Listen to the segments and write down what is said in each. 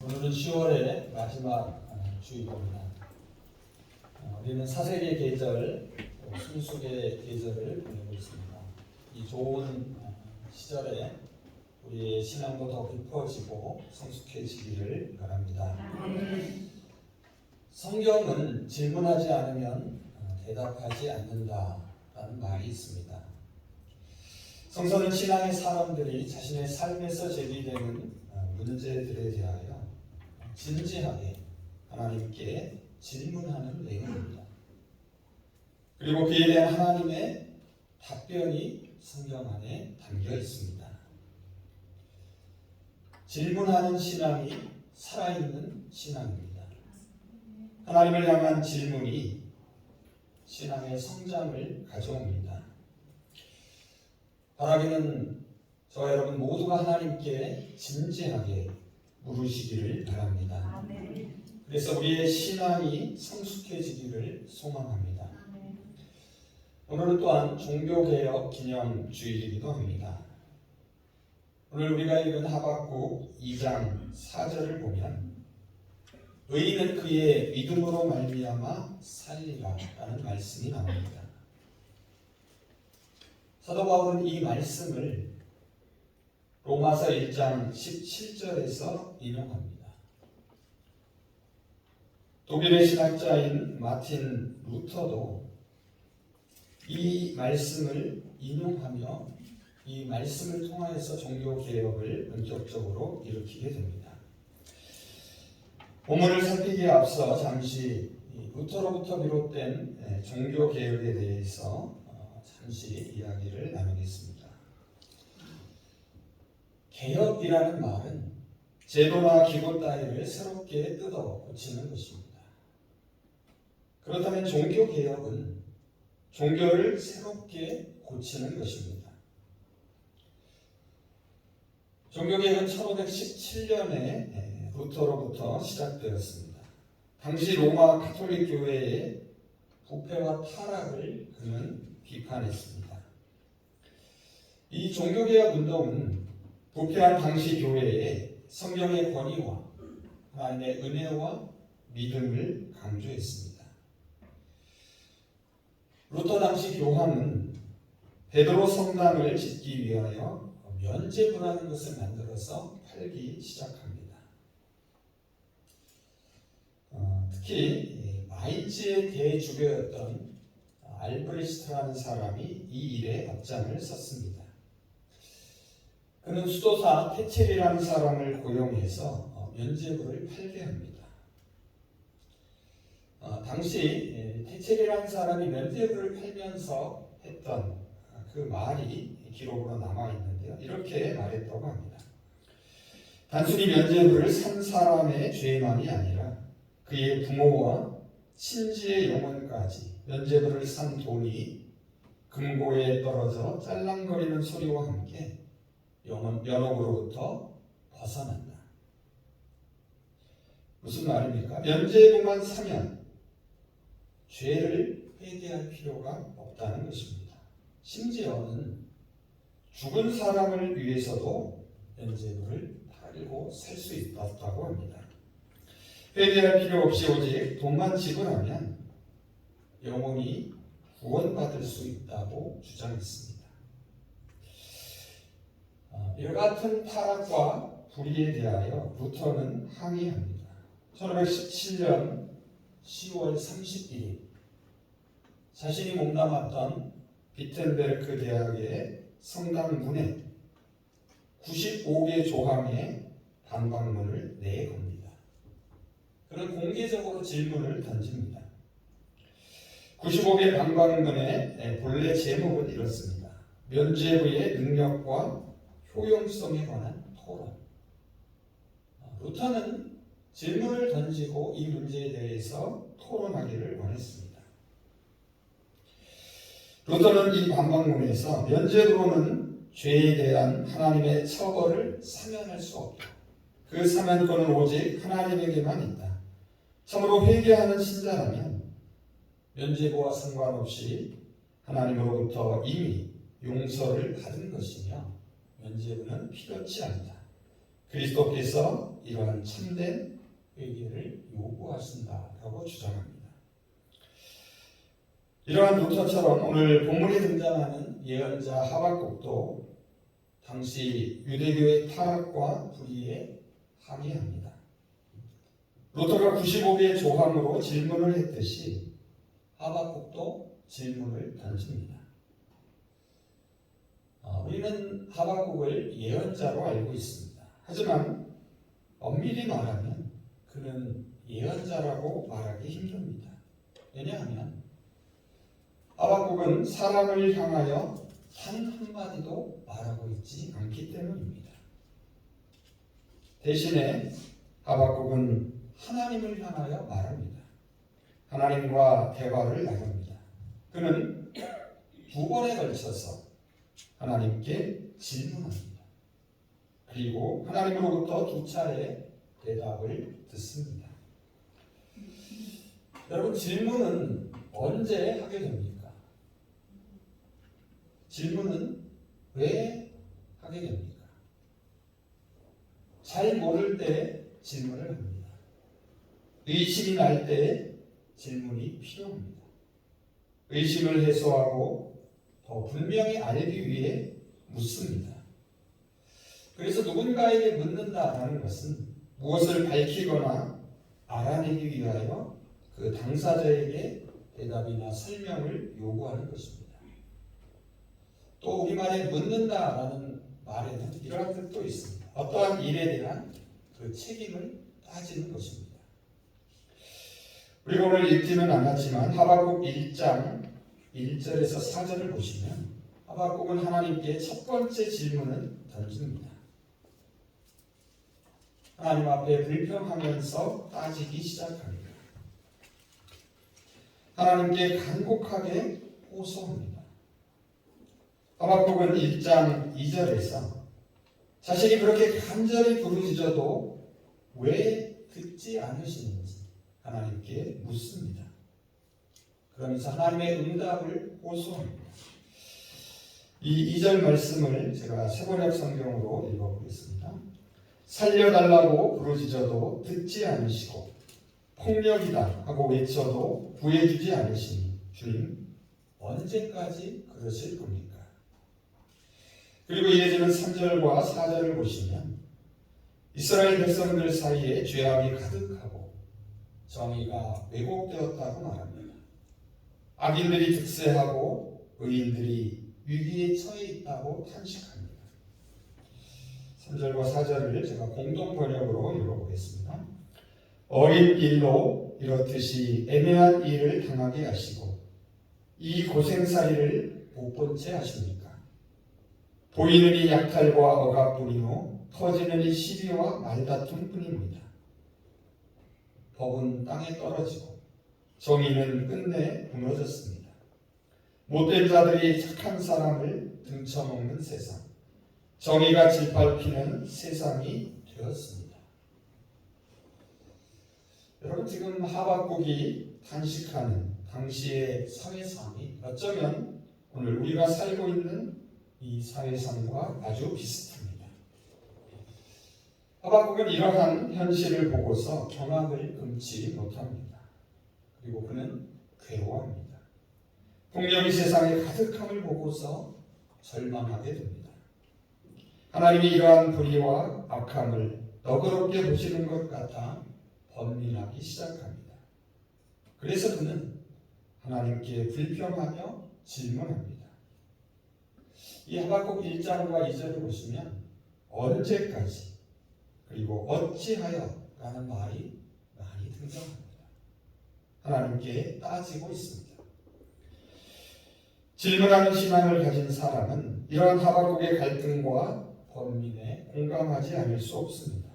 오늘은 10월의 마지막 주일입니다. 우리는 사색의 계절, 순수의 계절을 보내고 있습니다. 이 좋은 시절에 우리의 신앙도 더 깊어지고 성숙해지기를 바랍니다. 성경은 질문하지 않으면 대답하지 않는다라는 말이 있습니다. 성서는 신앙의 사람들이 자신의 삶에서 제기되는 문제들에 대하여 진지하게 하나님께 질문하는 내용입니다. 그리고 그에 대한 하나님의 답변이 성경 안에 담겨 있습니다. 질문하는 신앙이 살아있는 신앙입니다. 하나님을 향한 질문이 신앙의 성장을 가져옵니다. 바라기는 저와 여러분 모두가 하나님께 진지하게 물으시기를 바랍니다. 그래서 우리의 신앙이 성숙해지기를 소망합니다. 오늘은 또한 종교개혁 기념주일이기도 합니다. 오늘 우리가 읽은 하박국 2장 4절을 보면 의인은 그의 믿음으로 말미암아 살리라 라는 말씀이 나옵니다. 사도 바울은 이 말씀을 로마서 1장 17절에서 인용합니다. 독일의 신학자인 마틴 루터도 이 말씀을 인용하며 이 말씀을 통하여서 종교개혁을 본격적으로 일으키게 됩니다. 본문을 살피기에 앞서 잠시 루터로부터 비롯된 종교개혁에 대해서 잠시 이야기를 나누겠습니다. 개혁이라는 말은 제도나 기구 따위를 새롭게 뜯어 고치는 것입니다. 그렇다면 종교개혁은 종교를 새롭게 고치는 것입니다. 종교개혁은 1517년에 루터로부터 시작되었습니다. 당시 로마 가톨릭 교회의 부패와 타락을 그는 비판했습니다. 이 종교개혁 운동은 부패한 당시 교회에 성경의 권위와 하나님의 은혜와 믿음을 강조했습니다. 루터 당시 교황은 베드로 성당을 짓기 위하여 면죄부라는 것을 만들어서 팔기 시작합니다. 특히 마인츠의 대주교였던 알브레히트라는 사람이 이 일에 앞장을 섰습니다. 그는 수도사 테첼이라는 사람을 고용해서 면죄부를 팔게 합니다. 당시 테첼이라는 사람이 면죄부를 팔면서 했던 그 말이 기록으로 남아있는데요. 이렇게 말했다고 합니다. 단순히 면죄부를 산 사람의 죄만이 아니라 그의 부모와 친지의 영혼까지 면죄부를 산 돈이 금고에 떨어져 짤랑거리는 소리와 함께 연옥으로부터 벗어난다. 무슨 말입니까? 면죄부만 사면 죄를 회개할 필요가 없다는 것입니다. 심지어는 죽은 사람을 위해서도 면죄부를 팔고 살 수 있다고 합니다. 회개할 필요 없이 오직 돈만 지불하면 영혼이 구원받을 수 있다고 주장했습니다. 이와 같은 타락과 불의에 대하여 루터는 항의합니다. 1517년 10월 31일 자신이 몸담았던 비텐베르크 대학의 성당 문에 95개 조항의 반박문을 내겁니다. 그는 공개적으로 질문을 던집니다. 95개 반박문의 본래 제목은 이렇습니다. 면죄부의 능력과 효용성에 관한 토론. 루터는 질문을 던지고 이 문제에 대해서 토론하기를 원했습니다. 루터는 이 반박문에서 면죄부로는 죄에 대한 하나님의 처벌을 사면할 수 없다. 그 사면권은 오직 하나님에게만 있다. 참으로 회개하는 신자라면 면죄부와 상관없이 하나님으로부터 이미 용서를 받은 것이며 면죄부는 필요치 않다. 그리스도께서 이러한 참된 회개를 요구하신다라고 주장합니다. 이러한 루터처럼 오늘 본문에 등장하는 예언자 하박국도 당시 유대교의 타락과 불의에 항의합니다. 루터가 95개의 조항으로 질문을 했듯이 하박국도 질문을 던집니다. 우리는 하박국을 예언자로 알고 있습니다. 하지만 엄밀히 말하면 그는 예언자라고 말하기 힘듭니다. 왜냐하면 하박국은 사람을 향하여 단 한마디도 말하고 있지 않기 때문입니다. 대신에 하박국은 하나님을 향하여 말합니다. 하나님과 대화를 나눕니다. 그는 2번에 걸쳐서 하나님께 질문합니다. 그리고 하나님으로부터 2차례 대답을 듣습니다. 여러분, 질문은 언제 하게 됩니까? 질문은 왜 하게 됩니까? 잘 모를 때 질문을 합니다. 의심이 날 때 질문이 필요합니다. 의심을 해소하고 더 분명히 알기 위해 묻습니다. 그래서 누군가에게 묻는다라는 것은 무엇을 밝히거나 알아내기 위하여 그 당사자에게 대답이나 설명을 요구하는 것입니다. 또 우리말에 묻는다라는 말에는 이러한 뜻도 있습니다. 어떠한 일에 대한 그 책임을 따지는 것입니다. 우리가 오늘 읽지는 않았지만 하박국 1장 1절에서 4절을 보시면 하박국은 하나님께 첫 번째 질문을 던집니다. 하나님 앞에 불평하면서 따지기 시작합니다. 하나님께 간곡하게 호소합니다. 하박국은 1장 2절에서 자신이 그렇게 간절히 부르짖어도 왜 듣지 않으시는지 하나님께 묻습니다. 그러면서 하나님의 응답을 호소합니다. 이 2절 말씀을 제가 세번역 성경으로 읽어보겠습니다. 살려달라고 부르짖어도 듣지 않으시고 폭력이다 하고 외쳐도 구해주지 않으시니 주님 언제까지 그러실 겁니까? 그리고 이어지는 3절과 4절을 보시면 이스라엘 백성들 사이에 죄악이 가득하고 정의가 왜곡되었다고 말합니다. 악인들이 득세하고 의인들이 위기에 처해 있다고 탄식합니다. 3절과 4절을 제가 공동 번역으로 읽어보겠습니다. 어린 일로 이렇듯이 애매한 일을 당하게 하시고 이 고생살이를 못 본 채 하십니까? 보이는 이 약탈과 억압뿐이요 터지는 이 시비와 말다툼뿐입니다. 법은 땅에 떨어지고 정의는 끝내 무너졌습니다. 못된 자들이 착한 사람을 등쳐먹는 세상, 정의가 짓밟히는 세상이 되었습니다. 여러분, 지금 하박국이 탄식하는 당시의 사회상이 어쩌면 오늘 우리가 살고 있는 이 사회상과 아주 비슷합니다. 하박국은 이러한 현실을 보고서 경악을 금치 못합니다. 그리고 그는 괴로워합니다. 폭력이 세상에 가득함을 보고서 절망하게 됩니다. 하나님이 이러한 불의와 악함을 너그럽게 보시는 것 같아 번민하기 시작합니다. 그래서 그는 하나님께 불평하며 질문합니다. 이 하박국 1장과 2절을 보시면 언제까지 그리고 어찌하여 라는 말이 많이 등장합니다. 하나님께 따지고 있습니다. 질문하는 신앙을 가진 사람은 이러한 하박국의 갈등과 번민에 공감하지 않을 수 없습니다.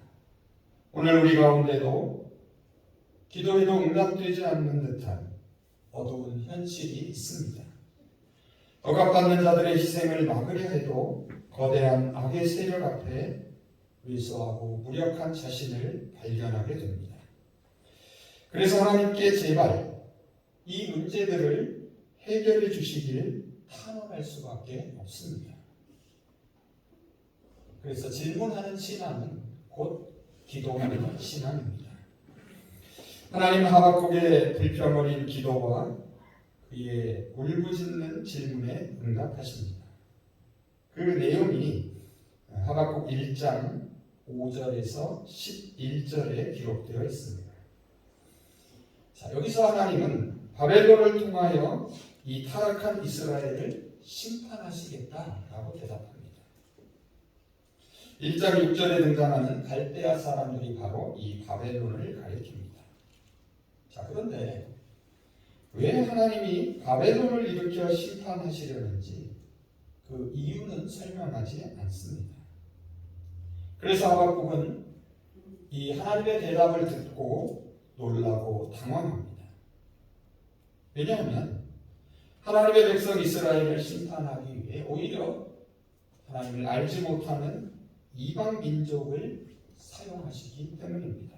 오늘 우리 가운데도 기도에도 응답되지 않는 듯한 어두운 현실이 있습니다. 억압받는 자들의 희생을 막으려 해도 거대한 악의 세력 앞에 왜소하고 무력한 자신을 발견하게 됩니다. 그래서 하나님께 제발 이 문제들을 해결해 주시기를 탄원할 수밖에 없습니다. 그래서 질문하는 신앙은 곧 기도하는 신앙입니다. 하나님 하박국의 불평어린 기도와 그의 울부짖는 질문에 응답하십니다. 그 내용이 하박국 1장 5절에서 11절에 기록되어 있습니다. 자, 여기서 하나님은 바벨론을 통하여 이 타락한 이스라엘을 심판하시겠다라고 대답합니다. 1장 6절에 등장하는 갈대아 사람들이 바로 이 바벨론을 가리킵니다. 자, 그런데 왜 하나님이 바벨론을 일으켜 심판하시려는지 그 이유는 설명하지 않습니다. 그래서 하박국은 이 하나님의 대답을 듣고 놀라고 당황합니다. 왜냐하면 하나님의 백성 이스라엘을 심판하기 위해 오히려 하나님을 알지 못하는 이방 민족을 사용하시기 때문입니다.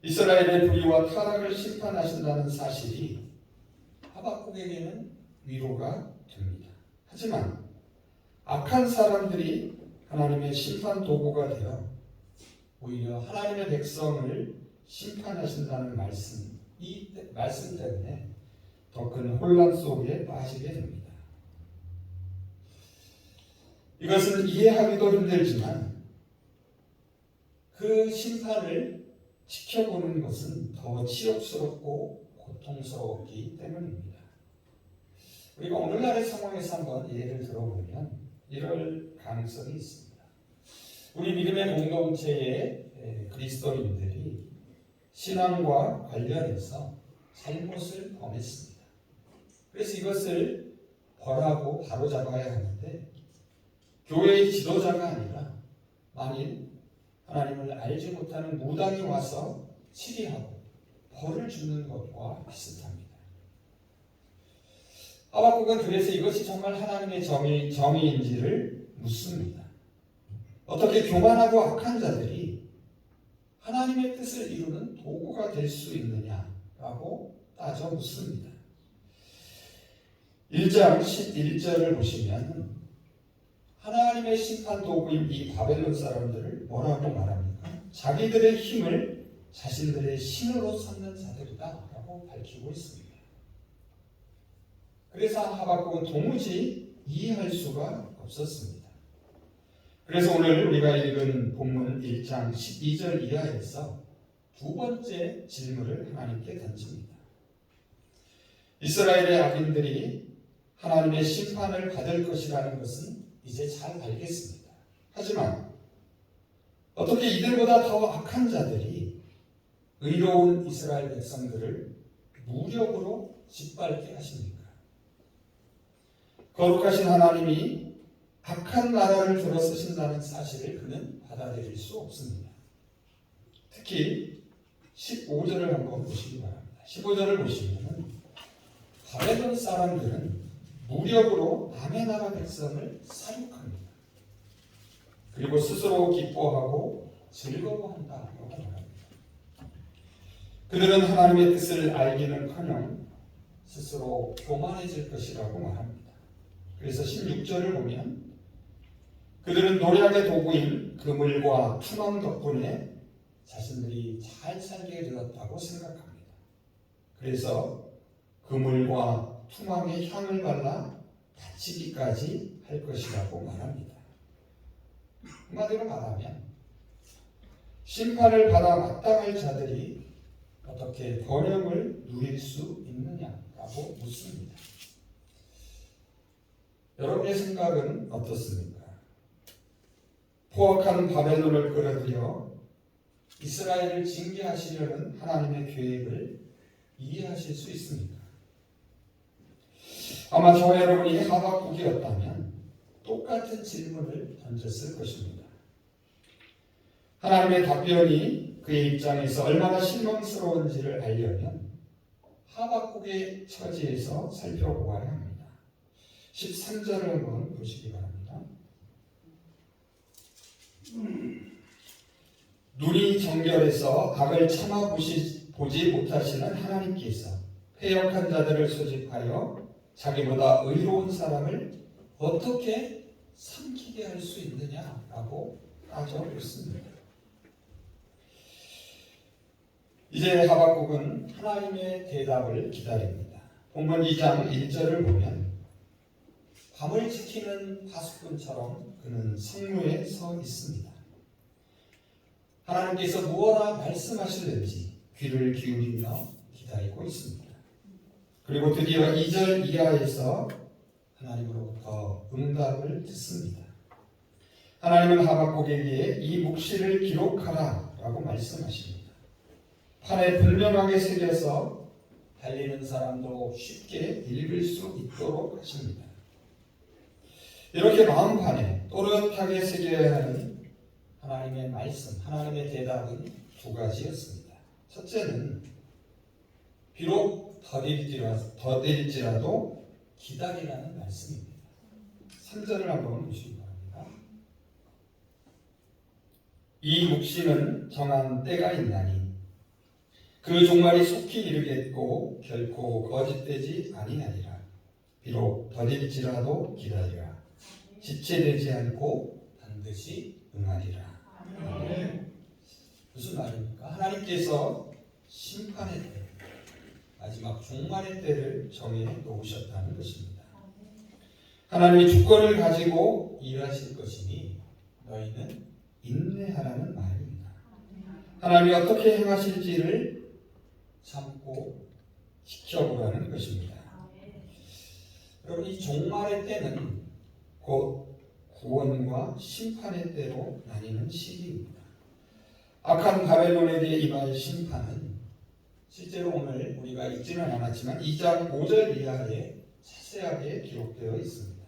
이스라엘의 불의와 타락을 심판하신다는 사실이 하박국에게는 위로가 됩니다. 하지만 악한 사람들이 하나님의 심판 도구가 되어 오히려 하나님의 백성을 심판하신다는 이 말씀 때문에 더 큰 혼란 속에 빠지게 됩니다. 이것은 이해하기도 힘들지만 그 심판을 지켜보는 것은 더 치욕스럽고 고통스럽기 때문입니다. 우리가 오늘날의 상황에서 한번 예를 들어보면 이럴 가능성이 있습니다. 우리 믿음의 공동체의 그리스도인들이 신앙과 관련해서 잘못을 범했습니다. 그래서 이것을 벌하고 바로잡아야 하는데 교회의 지도자가 아니라 만일 하나님을 알지 못하는 무당이 와서 치리하고 벌을 주는 것과 비슷합니다. 하박국은 그래서 이것이 정말 하나님의 정의인지를 묻습니다. 어떻게 교만하고 악한 자들이 하나님의 뜻을 이루는 도구가 될 수 있느냐라고 따져 묻습니다. 1장 11절을 보시면 하나님의 심판 도구인 이 바벨론 사람들을 뭐라고 말합니까? 자기들의 힘을 자신들의 신으로 삼는 자들이다 라고 밝히고 있습니다. 그래서 하박국은 도무지 이해할 수가 없었습니다. 그래서 오늘 우리가 읽은 본문 1장 12절 이하에서 두 번째 질문을 하나님께 던집니다. 이스라엘의 악인들이 하나님의 심판을 받을 것이라는 것은 이제 잘 알겠습니다. 하지만 어떻게 이들보다 더 악한 자들이 의로운 이스라엘 백성들을 무력으로 짓밟게 하십니까? 거룩하신 하나님이 악한 나라를 들어쓰신다는 사실을 그는 받아들일 수 없습니다. 특히 15절을 한번 보시기 바랍니다. 15절을 보시면 바벨론 사람들은 무력으로 남의 나라 백성을 사육합니다. 그리고 스스로 기뻐하고 즐거워한다고 말합니다. 그들은 하나님의 뜻을 알기는커녕 스스로 교만해질 것이라고 말합니다. 그래서 16절을 보면 그들은 노략의 도구인 그물과 투망 덕분에 자신들이 잘 살게 되었다고 생각합니다. 그래서 그물과 투망의 향을 발라 다치기까지 할 것이라고 말합니다. 한마디로 말하면 심판을 받아 마땅할 자들이 어떻게 번영을 누릴 수 있느냐라고 묻습니다. 여러분의 생각은 어떻습니까? 포악한 바벨론을 끌어들여 이스라엘을 징계하시려는 하나님의 계획을 이해하실 수 있습니까? 아마 저와 여러분이 하박국이었다면 똑같은 질문을 던졌을 것입니다. 하나님의 답변이 그의 입장에서 얼마나 실망스러운지를 알려면 하박국의 처지에서 살펴보아야 합니다. 13절을 한번 보시기 바랍니다. 눈이 정결해서 악을 참아 보지 못하시는 하나님께서 패역한 자들을 소집하여 자기보다 의로운 사람을 어떻게 삼키게 할 수 있느냐라고 따져 묻습니다. 이제 하박국은 하나님의 대답을 기다립니다. 본문 2장 1절을 보면 밤을 지키는 파수꾼처럼 그는 성루에 서 있습니다. 하나님께서 무엇라 말씀하실는지 귀를 기울이며 기다리고 있습니다. 그리고 드디어 2절 이하에서 하나님으로부터 응답을 듣습니다. 하나님은 하박국에게 이 묵시를 기록하라 라고 말씀하십니다. 판에 분명하게 새겨서 달리는 사람도 쉽게 읽을 수 있도록 하십니다. 이렇게 마음판에 또렷하게 새겨야 하는 하나님의 말씀, 하나님의 대답은 두 가지였습니다. 첫째는 비록 더딜지라도 기다리라는 말씀입니다. 3절을 한번 보시기 바랍니다. 이 묵시는 정한 때가 있나니 그 종말이 속히 이르겠고 결코 거짓되지 아니하리라. 비록 더딜지라도 기다리라. 지체되지 않고 반드시 응하리라. 무슨 말입니까? 하나님께서 심판의 때, 마지막 종말의 때를 정해 놓으셨다는 것입니다. 하나님이 주권을 가지고 일하실 것이니 너희는 인내하라는 말입니다. 하나님이 어떻게 행하실지를 참고 지켜보라는 것입니다. 여러분, 이 종말의 때는 곧 구원과 심판의 때로 나뉘는 시기입니다. 악한 바벨론에게 임할 심판은 실제로 오늘 우리가 읽지는 않았지만 2장 5절 이하에 자세하게 기록되어 있습니다.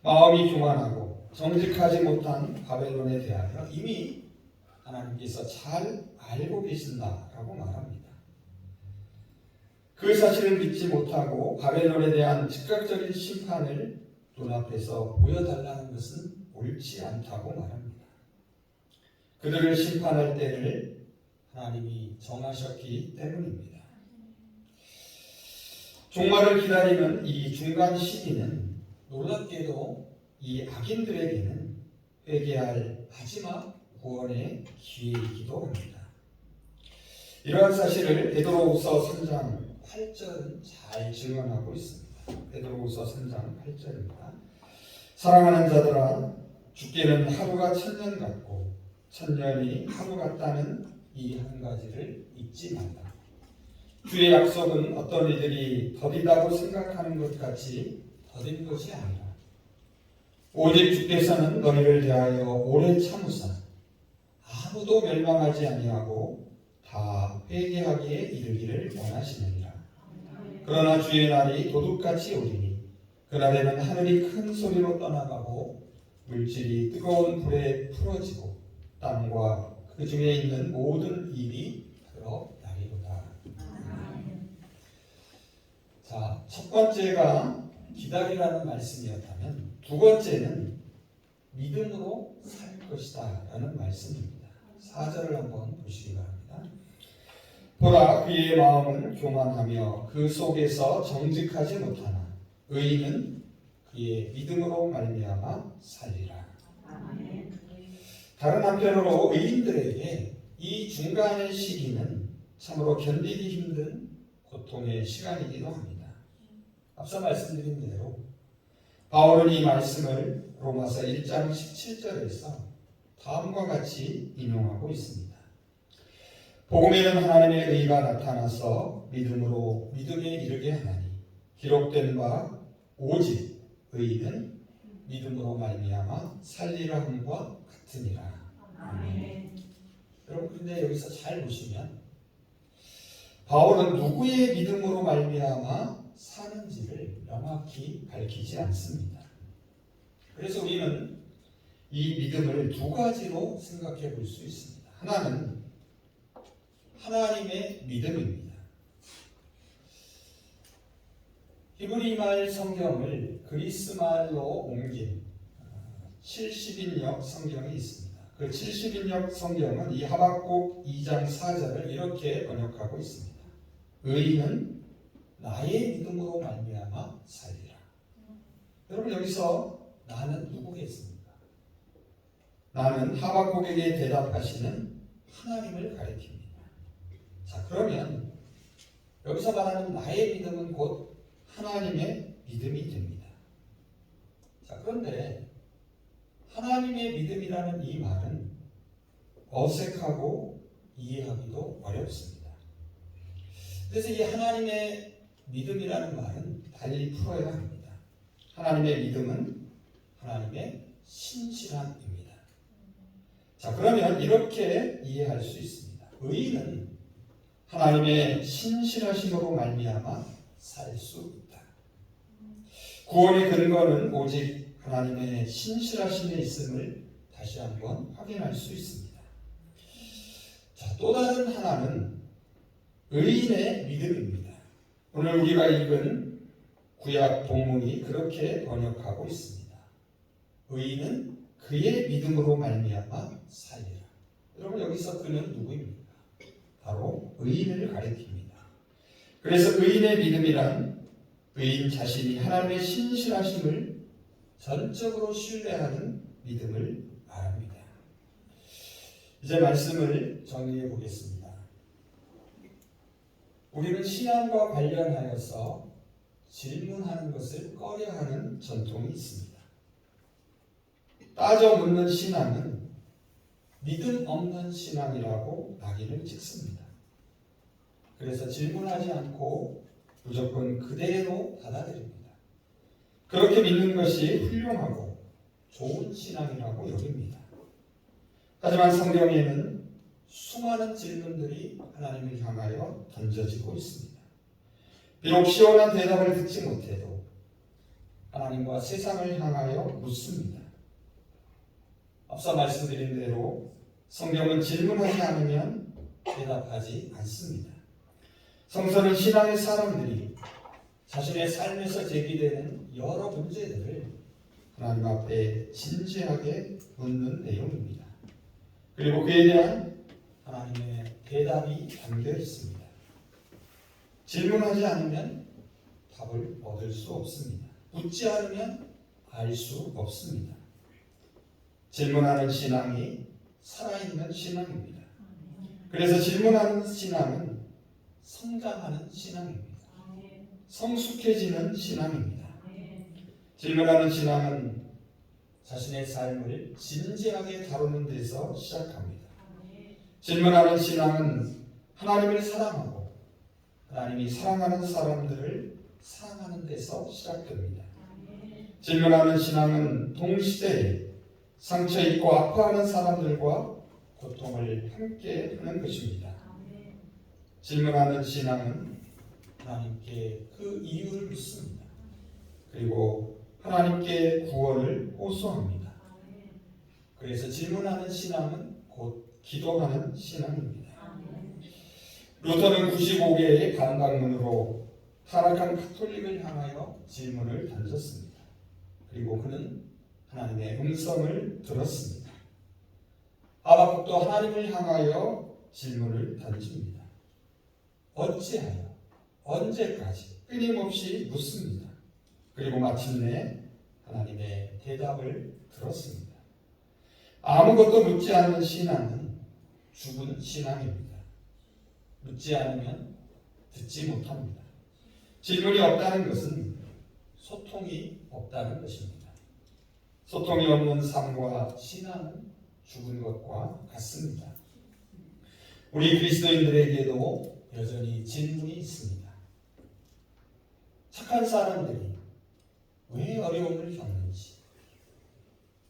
마음이 교만하고 정직하지 못한 바벨론에 대하여 이미 하나님께서 잘 알고 계신다라고 말합니다. 그 사실을 믿지 못하고 바벨론에 대한 즉각적인 심판을 눈앞에서 보여달라는 것은 옳지 않다고 말합니다. 그들을 심판할 때를 하나님이 정하셨기 때문입니다. 종말을 기다리는 이 중간 시기는 놀랍게도 이 악인들에게는 회개할 마지막 구원의 기회이기도 합니다. 이러한 사실을 베드로후서 3장 8절은 잘 증언하고 있습니다. 베드로후서 3장 8절입니다. 사랑하는 자들아, 주께는 하루가 천년 같고 천년이 하루 같다는 이 한 가지를 잊지 말라. 주의 약속은 어떤 이들이 더디다고 생각하는 것 같이 더딘 것이 아니라 오직 주께서는 너희를 대하여 오래 참으사 아무도 멸망하지 아니하고 다 회개하기에 이르기를 원하시느니라. 그러나 주의 날이 도둑같이 오리니 그날에는 하늘이 큰 소리로 떠나가고 물질이 뜨거운 불에 풀어지고 땅과 그 중에 있는 모든 일이 드러나리로다. 자, 첫 번째가 기다리라는 말씀이었다면 두 번째는 믿음으로 살 것이다 라는 말씀입니다. 4절을 한번 보시기 바랍니다. 보라, 그의 마음은 교만하며 그 속에서 정직하지 못하나 의인은 그의 믿음으로 말미암아 살리라. 다른 한편으로 의인들에게 이 중간의 시기는 참으로 견디기 힘든 고통의 시간이기도 합니다. 앞서 말씀드린 대로 바울은 이 말씀을 로마서 1장 17절에서 다음과 같이 인용하고 있습니다. 복음에는 하나님의 의가 나타나서 믿음으로 믿음에 이르게 하나니 기록된 바 오직 의인은 믿음으로 말미암아 살리라 함과 같으니라. 아멘. 여러분, 근데 여기서 잘 보시면 바울은 누구의 믿음으로 말미암아 사는지를 명확히 밝히지 않습니다. 그래서 우리는 이 믿음을 두 가지로 생각해 볼 수 있습니다. 하나는 하나님의 믿음입니다. 히브리 말 성경을 그리스 말로 옮긴 70인역 성경이 있습니다. 그 70인역 성경은 이 하박국 2장 4절을 이렇게 번역하고 있습니다. 의인은 나의 믿음으로 말미암아 살리라. 여러분, 여기서 나는 누구겠습니까? 나는 하박국에게 대답하시는 하나님을 가리킵니다. 자, 그러면 여기서 말하는 나의 믿음은 곧 하나님의 믿음이 됩니다. 자, 그런데 하나님의 믿음이라는 이 말은 어색하고 이해하기도 어렵습니다. 그래서 이 하나님의 믿음이라는 말은 달리 풀어야 합니다. 하나님의 믿음은 하나님의 신실함입니다. 자, 그러면 이렇게 이해할 수 있습니다. 의인은 하나님의 신실하심으로 말미암아 살 수 있다. 구원의 근거는 오직 하나님의 신실하심에 있음을 다시 한번 확인할 수 있습니다. 자, 또 다른 하나는 의인의 믿음입니다. 오늘 우리가 읽은 구약 본문이 그렇게 번역하고 있습니다. 의인은 그의 믿음으로 말미암아 살리라. 여러분, 여기서 그는 누구입니까? 바로 의인을 가리킵니다. 그래서 의인의 믿음이란 의인 자신이 하나님의 신실하심을 전적으로 신뢰하는 믿음을 말합니다. 이제 말씀을 정리해 보겠습니다. 우리는 신앙과 관련하여서 질문하는 것을 꺼려하는 전통이 있습니다. 따져 묻는 신앙은 믿음 없는 신앙이라고 낙인을 찍습니다. 그래서 질문하지 않고 무조건 그대로 받아들입니다. 그렇게 믿는 것이 훌륭하고 좋은 신앙이라고 여깁니다. 하지만 성경에는 수많은 질문들이 하나님을 향하여 던져지고 있습니다. 비록 시원한 대답을 듣지 못해도 하나님과 세상을 향하여 묻습니다. 앞서 말씀드린 대로 성경은 질문하지 않으면 대답하지 않습니다. 성서는 신앙의 사람들이 자신의 삶에서 제기되는 여러 문제들을 하나님 앞에 진지하게 묻는 내용입니다. 그리고 그에 대한 하나님의 대답이 담겨 있습니다. 질문하지 않으면 답을 얻을 수 없습니다. 묻지 않으면 알 수 없습니다. 질문하는 신앙이 살아있는 신앙입니다. 그래서 질문하는 신앙은 성장하는 신앙입니다. 성숙해지는 신앙입니다. 질문하는 신앙은 자신의 삶을 진지하게 다루는 데서 시작합니다. 질문하는 신앙은 하나님을 사랑하고 하나님이 사랑하는 사람들을 사랑하는 데서 시작됩니다. 질문하는 신앙은 동시대에 상처 입고 아파하는 사람들과 고통을 함께 하는 것입니다. 질문하는 신앙은 하나님께 그 이유를 묻습니다. 그리고 하나님께 구원을 호소합니다. 그래서 질문하는 신앙은 곧 기도하는 신앙입니다. 루터는 95개의 반박문으로 타락한 가톨릭을 향하여 질문을 던졌습니다. 그리고 그는 하나님의 음성을 들었습니다. 하박국도 하나님을 향하여 질문을 던집니다. 어찌하여, 언제까지 끊임없이 묻습니다. 그리고 마침내 하나님의 대답을 들었습니다. 아무것도 묻지 않는 신앙은 죽은 신앙입니다. 묻지 않으면 듣지 못합니다. 질문이 없다는 것은 소통이 없다는 것입니다. 소통이 없는 삶과 신앙은 죽은 것과 같습니다. 우리 그리스도인들에게도 여전히 질문이 있습니다. 착한 사람들이 왜 어려움을 겪는지,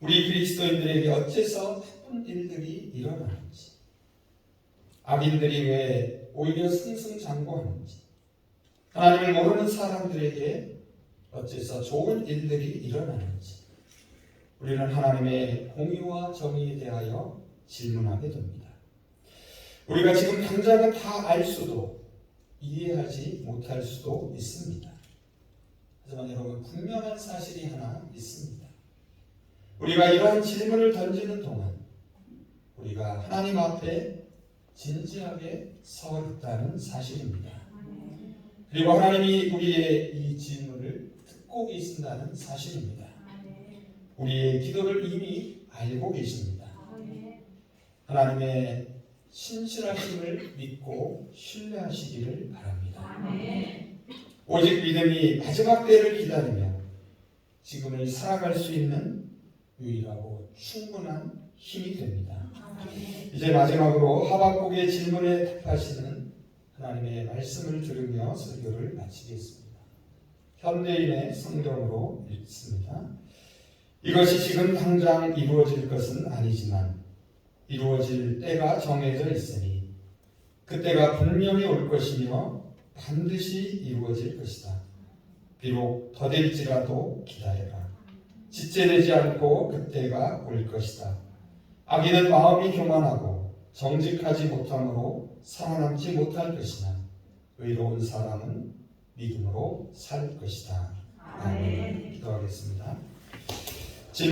우리 그리스도인들에게 어째서 나쁜 일들이 일어나는지, 악인들이 왜 오히려 승승장구하는지, 하나님을 모르는 사람들에게 어째서 좋은 일들이 일어나는지, 우리는 하나님의 공의와 정의에 대하여 질문하게 됩니다. 우리가 지금 당장은 다 알 수도 이해하지 못할 수도 있습니다. 하지만 여러분, 분명한 사실이 하나 있습니다. 우리가 이러한 질문을 던지는 동안 우리가 하나님 앞에 진지하게 서 있다는 사실입니다. 그리고 하나님이 우리의 이 질문을 듣고 계신다는 사실입니다. 우리의 기도를 이미 알고 계십니다. 하나님의 신실하심을 믿고 신뢰하시기를 바랍니다. 아멘. 오직 믿음이 마지막 때를 기다리며 지금을 살아갈 수 있는 유일하고 충분한 힘이 됩니다. 아멘. 이제 마지막으로 하박국의 질문에 답하시는 하나님의 말씀을 들으며 설교를 마치겠습니다. 현대인의 성경으로 읽습니다. 이것이 지금 당장 이루어질 것은 아니지만 이루어질 때가 정해져 있으니 그때가 분명히 올 것이며 반드시 이루어질 것이다. 비록 더딜지라도 기다려라. 지체되지 않고 그때가 올 것이다. 악인은 마음이 교만하고 정직하지 못함으로 살아남지 못할 것이나 의로운 사람은 믿음으로 살 것이다. 아멘. 기도하겠습니다.